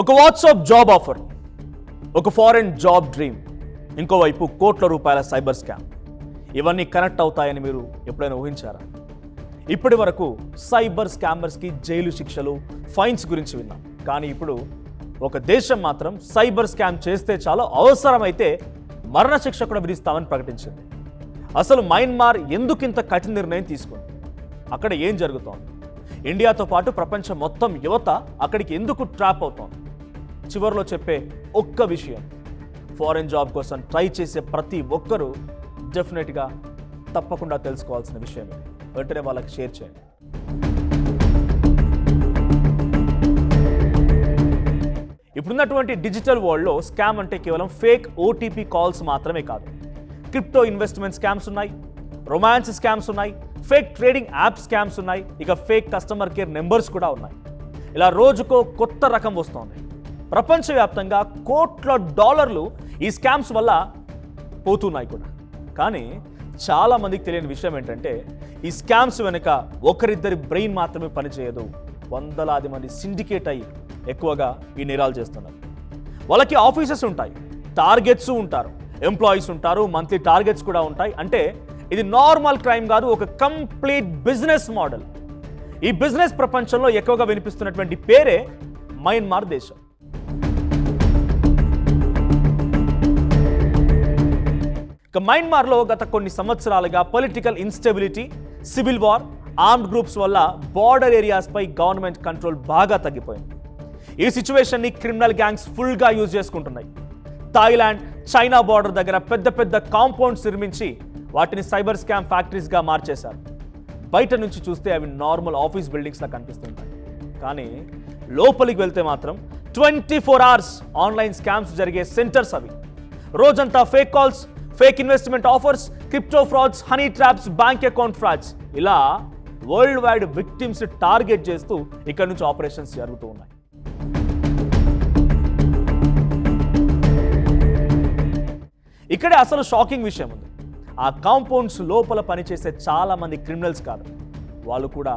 ఒక WhatsApp job offer, ఒక foreign job dream, ఇంకోవైపు కోట్ల రూపాయల సైబర్ స్కామ్. ఇవన్నీ కనెక్ట్ అవుతాయని మీరు ఎప్పుడైనా ఊహించారా? ఇప్పటి వరకు సైబర్ స్కామర్స్కి జైలు శిక్షలు, ఫైన్స్ గురించి విన్నాం. కానీ ఇప్పుడు ఒక దేశం మాత్రం సైబర్ స్కామ్ చేస్తే చాలు అవసరమైతే మరణశిక్ష కూడా విధిస్తామని ప్రకటించింది. అసలు మయన్మార్ ఎందుకింత కఠిన నిర్ణయం తీసుకుంది? అక్కడ ఏం జరుగుతోంది? ఇండియాతో పాటు ప్రపంచం మొత్తం యువత అక్కడికి ఎందుకు ట్రాప్ అవుతోంది? చివరిలో చెప్పే ఒక్క విషయం, ఫారెన్ జాబ్ కోసం ట్రై చేసే ప్రతి ఒక్కరూ డెఫినెట్గా తప్పకుండా తెలుసుకోవాల్సిన విషయం. వెంటనే వాళ్ళకి షేర్ చేయండి. ఇప్పుడున్నటువంటి డిజిటల్ వరల్డ్లో స్కామ్ అంటే కేవలం ఫేక్ ఓటీపీ కాల్స్ మాత్రమే కాదు. క్రిప్టో ఇన్వెస్ట్మెంట్ స్కామ్స్ ఉన్నాయి, రొమాన్స్ స్కామ్స్ ఉన్నాయి, ఫేక్ ట్రేడింగ్ యాప్ స్కామ్స్ ఉన్నాయి, ఇక ఫేక్ కస్టమర్ కేర్ నెంబర్స్ కూడా ఉన్నాయి. ఇలా రోజుకో కొత్త రకం వస్తోంది. ప్రపంచవ్యాప్తంగా కోట్ల డాలర్లు ఈ స్కామ్స్ వల్ల పోతున్నాయి కూడా. కానీ చాలా మందికి తెలియని విషయం ఏంటంటే, ఈ స్కామ్స్ వెనుక ఒకరిద్దరి బ్రెయిన్ మాత్రమే పనిచేయదు. వందలాది మంది సిండికేట్ అయ్యి ఎక్కువగా ఈ నేరాలు చేస్తున్నారు. వాళ్ళకి ఆఫీసెస్ ఉంటాయి, టార్గెట్స్ ఉంటారు, ఎంప్లాయీస్ ఉంటారు, మంత్లీ టార్గెట్స్ కూడా ఉంటాయి. అంటే ఇది నార్మల్ క్రైమ్ కాదు, ఒక కంప్లీట్ బిజినెస్ మోడల్. ఈ బిజినెస్ ప్రపంచంలో ఎక్కువగా వినిపిస్తున్నటువంటి పేరే మయన్మార్ దేశం. ఇక మయన్మార్లో గత కొన్ని సంవత్సరాలుగా political instability, civil war, armed groups వల్ల బార్డర్ ఏరియాస్పై గవర్నమెంట్ కంట్రోల్ బాగా తగ్గిపోయింది. ఈ సిచ్యువేషన్ని క్రిమినల్ గ్యాంగ్స్ ఫుల్గా యూజ్ చేసుకుంటున్నాయి. థాయిలాండ్, చైనా బార్డర్ దగ్గర పెద్ద పెద్ద కాంపౌండ్స్ నిర్మించి వాటిని సైబర్ స్కామ్ ఫ్యాక్టరీస్గా మార్చేశారు. బయట నుంచి చూస్తే అవి నార్మల్ ఆఫీస్ బిల్డింగ్స్లా కనిపిస్తుంటాయి. కానీ లోపలికి వెళ్తే మాత్రం 24 hours ఆన్లైన్ స్కామ్స్ జరిగే సెంటర్స్ అవి. రోజంతా fake calls, fake investment offers, crypto frauds, honey traps, bank account frauds, ఇలా వరల్డ్ వైడ్ విక్టిమ్స్ టార్గెట్ చేస్తూ ఇక్కడ నుంచి ఆపరేషన్స్ జరుగుతూ ఉన్నాయి. ఇక్కడే అసలు షాకింగ్ విషయం ఉంది. ఆ కాంపౌండ్స్ లోపల పనిచేసే చాలా మంది క్రిమినల్స్ కాదు, వాళ్ళు కూడా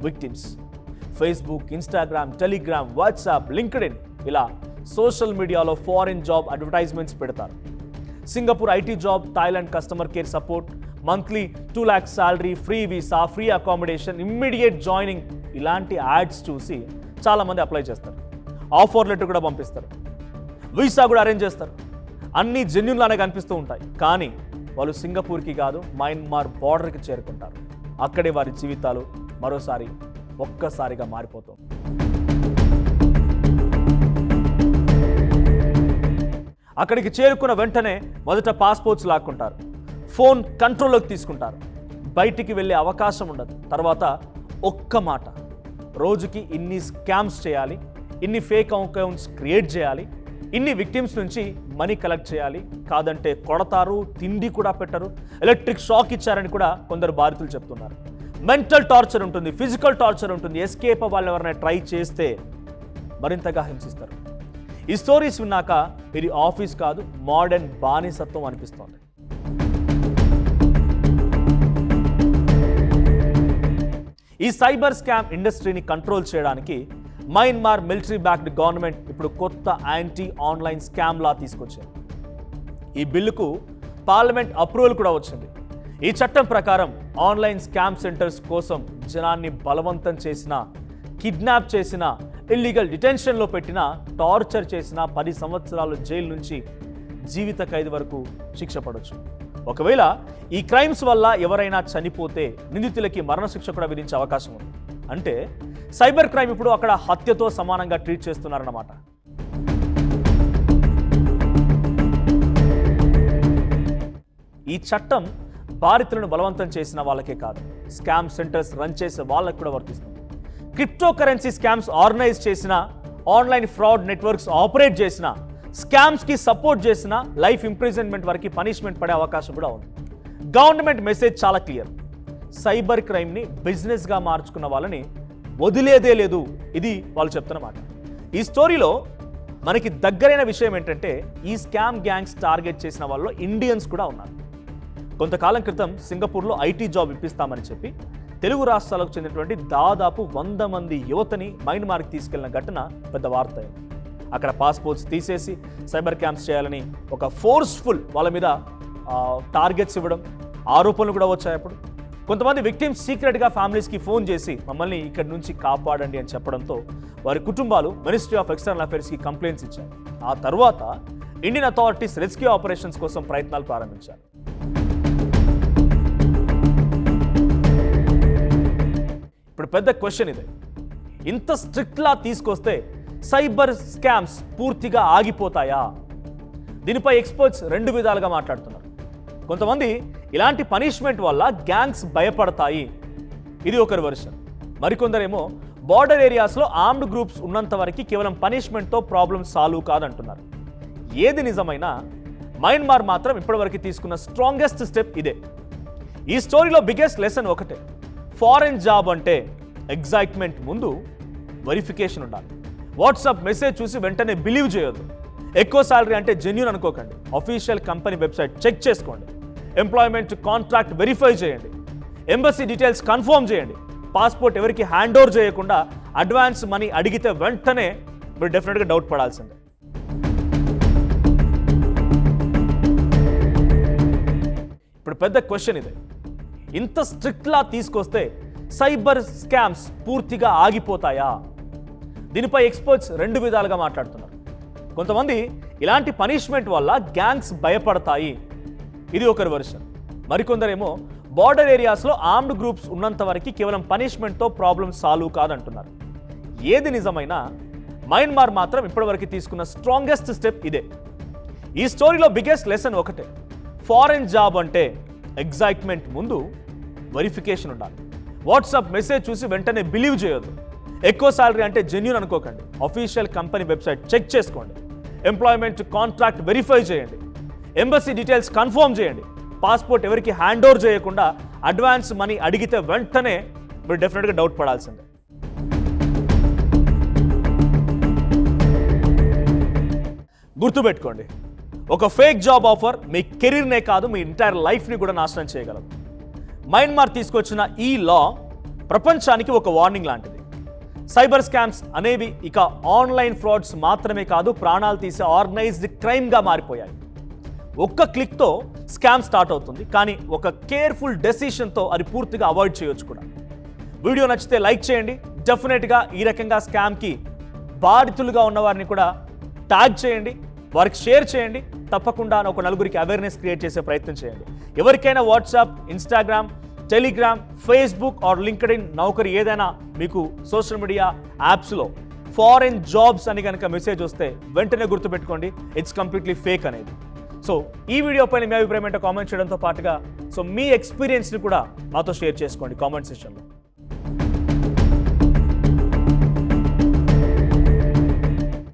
victims. Facebook, Instagram, Telegram, WhatsApp, LinkedIn, ఇలా సోషల్ మీడియాలో ఫారిన్ జాబ్ అడ్వర్టైజ్మెంట్స్ పెడతారు. Singapore IT job, Thailand customer care support, monthly 2 lakhs salary, free visa, free accommodation, immediate joining, ఇలాంటి యాడ్స్ చూసి చాలామంది అప్లై చేస్తారు. ఆఫర్ లెటర్ కూడా పంపిస్తారు, వీసా కూడా అరేంజ్ చేస్తారు. అన్నీ జెన్యూన్ లానే కనిపిస్తూ ఉంటాయి. కానీ వాళ్ళు సింగపూర్కి కాదు, మయన్మార్ బార్డర్కి చేరుకుంటారు. అక్కడే వారి జీవితాలు మరోసారి ఒక్కసారిగా మారిపోతుంది. అక్కడికి చేరుకున్న వెంటనే మొదట పాస్పోర్ట్స్ లాక్కుంటారు, ఫోన్ కంట్రోల్లోకి తీసుకుంటారు, బయటికి వెళ్ళే అవకాశం ఉండదు. తర్వాత ఒక్క మాట, రోజుకి ఇన్ని స్కామ్స్ చేయాలి, ఇన్ని ఫేక్ అకౌంట్స్ క్రియేట్ చేయాలి, ఇన్ని విక్టిమ్స్ నుంచి మనీ కలెక్ట్ చేయాలి, కాదంటే కొడతారు, తిండి కూడా పెట్టరు, ఎలక్ట్రిక్ షాక్ ఇచ్చారని కూడా కొందరు బాధితులు చెప్తున్నారు. మెంటల్ టార్చర్ ఉంటుంది, ఫిజికల్ టార్చర్ ఉంటుంది. ఎస్కేప్ వాళ్ళు ఎవరైనా ట్రై చేస్తే మరింతగా హింసిస్తారు. ఈ స్టోరీస్ విన్నాక ఇది ఆఫీస్ కాదు, మోడర్న్ బానిసత్వం అనిపిస్తోంది. ఈ సైబర్ స్కామ్ ఇండస్ట్రీని కంట్రోల్ చేయడానికి మయన్మార్ మిలిటరీ బ్యాక్డ్ గవర్నమెంట్ ఇప్పుడు కొత్త యాంటీ ఆన్లైన్ స్కామ్ లా తీసుకొచ్చింది. ఈ బిల్లుకు పార్లమెంట్ అప్రూవల్ కూడా వచ్చింది. ఈ చట్టం ప్రకారం ఆన్లైన్ స్కామ్ సెంటర్స్ కోసం జనాన్ని బలవంతం చేసిన, కిడ్నాప్ చేసిన, ఇల్లీగల్ డిటెన్షన్లో పెట్టిన, టార్చర్ చేసిన 10 సంవత్సరాలు జైలు నుంచి జీవిత ఖైదు వరకు శిక్ష పడవచ్చు. ఒకవేళ ఈ క్రైమ్స్ వల్ల ఎవరైనా చనిపోతే నిందితులకి మరణశిక్ష కూడా విధించే అవకాశం ఉంది. అంటే సైబర్ క్రైమ్ ఇప్పుడు అక్కడ హత్యతో సమానంగా ట్రీట్ చేస్తున్నారన్నమాట. ఈ చట్టం బాధితులను బలవంతం చేసిన వాళ్ళకే కాదు, స్కామ్ సెంటర్స్ రన్ చేసే వాళ్ళకు కూడా వర్తిస్తుంది. క్రిప్టో కరెన్సీ స్కామ్స్ ఆర్గనైజ్ చేసిన, ఆన్లైన్ ఫ్రాడ్ నెట్వర్క్స్ ఆపరేట్ చేసిన, స్కామ్స్కి సపోర్ట్ చేసిన లైఫ్ ఇంప్రిజన్మెంట్ వరకు పనిష్మెంట్ పడే అవకాశం కూడా ఉంది. గవర్నమెంట్ మెసేజ్ చాలా క్లియర్, సైబర్ క్రైమ్ని బిజినెస్గా మార్చుకున్న వాళ్ళని వదిలేదే లేదు. ఇది వాళ్ళు చెప్తున్నమాట. ఈ స్టోరీలో మనకి దగ్గరైన విషయం ఏంటంటే, ఈ స్కామ్ గ్యాంగ్స్ టార్గెట్ చేసిన వాళ్ళలో ఇండియన్స్ కూడా ఉన్నారు. కొంతకాలం క్రితం సింగపూర్లో ఐటీ జాబ్ ఇప్పిస్తామని చెప్పి తెలుగు రాష్ట్రాలకు చెందినటువంటి దాదాపు 100 మంది యువతని మయన్మార్కి తీసుకెళ్లిన ఘటన పెద్ద వార్త అయింది. అక్కడ పాస్పోర్ట్స్ తీసేసి సైబర్ క్యాంప్స్ చేయాలని ఒక ఫోర్స్ఫుల్ వాళ్ళ మీద టార్గెట్స్ ఇవ్వడం, ఆరోపణలు కూడా వచ్చాయి. అప్పుడు కొంతమంది విక్టిమ్స్ సీక్రెట్గా ఫ్యామిలీస్కి ఫోన్ చేసి మమ్మల్ని ఇక్కడి నుంచి కాపాడండి అని చెప్పడంతో వారి కుటుంబాలు మినిస్ట్రీ ఆఫ్ ఎక్స్టర్నల్ అఫైర్స్కి కంప్లైంట్స్ ఇచ్చారు. ఆ తర్వాత ఇండియన్ అథారిటీస్ రెస్క్యూ ఆపరేషన్స్ కోసం ప్రయత్నాలు ప్రారంభించారు. ఇప్పుడు పెద్ద క్వశ్చన్ ఇదే, ఇంత స్ట్రిక్ట్లా తీసుకొస్తే సైబర్ స్కామ్స్ పూర్తిగా ఆగిపోతాయా? దీనిపై ఎక్స్పర్ట్స్ రెండు విధాలుగా మాట్లాడుతున్నారు. కొంతమంది ఇలాంటి పనిష్మెంట్ వల్ల గ్యాంగ్స్ భయపడతాయి, ఇది ఒకరి వెర్షన్. మరికొందరేమో బార్డర్ ఏరియాస్లో ఆర్మ్డ్ గ్రూప్స్ ఉన్నంత వరకు కేవలం పనిష్మెంట్తో ప్రాబ్లమ్ సాల్వ్ కాదంటున్నారు. ఏది నిజమైనా మయన్మార్ మాత్రం ఇప్పటివరకు తీసుకున్న స్ట్రాంగెస్ట్ స్టెప్ ఇదే. ఈ స్టోరీలో బిగ్గెస్ట్ లెసన్ ఒకటే, ఫారెన్ జాబ్ అంటే ఎగ్జైట్మెంట్ ముందు వెరిఫికేషన్ ఉండాలి. వాట్సాప్ మెసేజ్ చూసి వెంటనే బిలీవ్ చేయొద్దు. ఎక్కువ శాలరీ అంటే జెన్యూన్ అనుకోకండి. అఫీషియల్ కంపెనీ వెబ్సైట్ చెక్ చేసుకోండి. ఎంప్లాయ్మెంట్ కాంట్రాక్ట్ వెరిఫై చేయండి. ఎంబసీ డీటెయిల్స్ కన్ఫర్మ్ చేయండి. పాస్పోర్ట్ ఎవరికి హ్యాండ్ ఓవర్ చేయకుండా అడ్వాన్స్ మనీ అడిగితే వెంటనే మీరు డెఫినెట్గా డౌట్ పడాల్సిందే. ఇప్పుడు పెద్ద క్వశ్చన్ ఇదే, ఇంత స్ట్రిక్ట్లా తీసుకొస్తే సైబర్ స్కామ్స్ పూర్తిగా ఆగిపోతాయా? దీనిపై ఎక్స్పర్ట్స్ రెండు విధాలుగా మాట్లాడుతున్నారు. కొంతమంది ఇలాంటి పనిష్మెంట్ వల్ల గ్యాంగ్స్ భయపడతాయి, ఇది ఒకరి వెర్షన్. మరికొందరేమో బార్డర్ ఏరియాస్లో ఆర్మ్డ్ గ్రూప్స్ ఉన్నంత వరకు కేవలం పనిష్మెంట్తో ప్రాబ్లమ్ సాల్వ్ కాదంటున్నారు. ఏది నిజమైనా మయన్మార్ మాత్రం ఇప్పటివరకు తీసుకున్న స్ట్రాంగెస్ట్ స్టెప్ ఇదే. ఈ స్టోరీలో బిగ్గెస్ట్ లెసన్ ఒకటే, ఫారెన్ జాబ్ అంటే ఎగ్జైట్మెంట్ ముందు వెరిఫికేషన్ ఉండాలి. వాట్సాప్ మెసేజ్ చూసి వెంటనే బిలీవ్ చేయొద్దు. ఎక్కువ శాలరీ అంటే జెన్యూన్ అనుకోకండి. అఫీషియల్ కంపెనీ వెబ్సైట్ చెక్ చేసుకోండి. ఎంప్లాయ్మెంట్ కాంట్రాక్ట్ వెరిఫై చేయండి. ఎంబసీ డీటెయిల్స్ కన్ఫర్మ్ చేయండి. పాస్పోర్ట్ ఎవరికి హ్యాండ్ ఓవర్ చేయకుండా అడ్వాన్స్ మనీ అడిగితే వెంటనే మీరు డెఫినెట్గా డౌట్ పడాల్సిందే. గుర్తుపెట్టుకోండి, ఒక ఫేక్ జాబ్ ఆఫర్ మీ కెరీర్నే కాదు మీ ఎంటైర్ లైఫ్ని కూడా నాశనం చేయగలదు. మయన్మార్ తీసుకొచ్చిన ఈ లా ప్రపంచానికి ఒక వార్నింగ్ లాంటిది. సైబర్ స్కామ్స్ అనేవి ఇక ఆన్లైన్ ఫ్రాడ్స్ మాత్రమే కాదు, ప్రాణాలు తీసే ఆర్గనైజ్డ్ క్రైమ్గా మారిపోయాయి. ఒక్క క్లిక్తో స్కామ్ స్టార్ట్ అవుతుంది, కానీ ఒక కేర్ఫుల్ డెసిషన్తో అది పూర్తిగా అవాయిడ్ చేయొచ్చు కూడా. వీడియో నచ్చితే లైక్ చేయండి. డెఫినెట్గా ఈ రకంగా స్కామ్కి బాధితులుగా ఉన్న వారిని కూడా ట్యాగ్ చేయండి, వారికి షేర్ చేయండి. తప్పకుండా ఒక నలుగురికి అవేర్నెస్ క్రియేట్ చేసే ప్రయత్నం చేయండి. ఎవరికైనా WhatsApp, Instagram, Telegram, Facebook or LinkedIn, Naukri ఏదైనా మీకు సోషల్ మీడియా యాప్స్లో ఫారెన్ జాబ్స్ అని కనుక మెసేజ్ వస్తే వెంటనే గుర్తుపెట్టుకోండి, ఇట్స్ కంప్లీట్లీ ఫేక్ అనేది. సో ఈ వీడియో పైన మీ అభిప్రాయం ఏంటో కామెంట్ చేయడంతో పాటుగా మీ ఎక్స్పీరియన్స్ని కూడా మాతో షేర్ చేసుకోండి కామెంట్ సెక్షన్లో.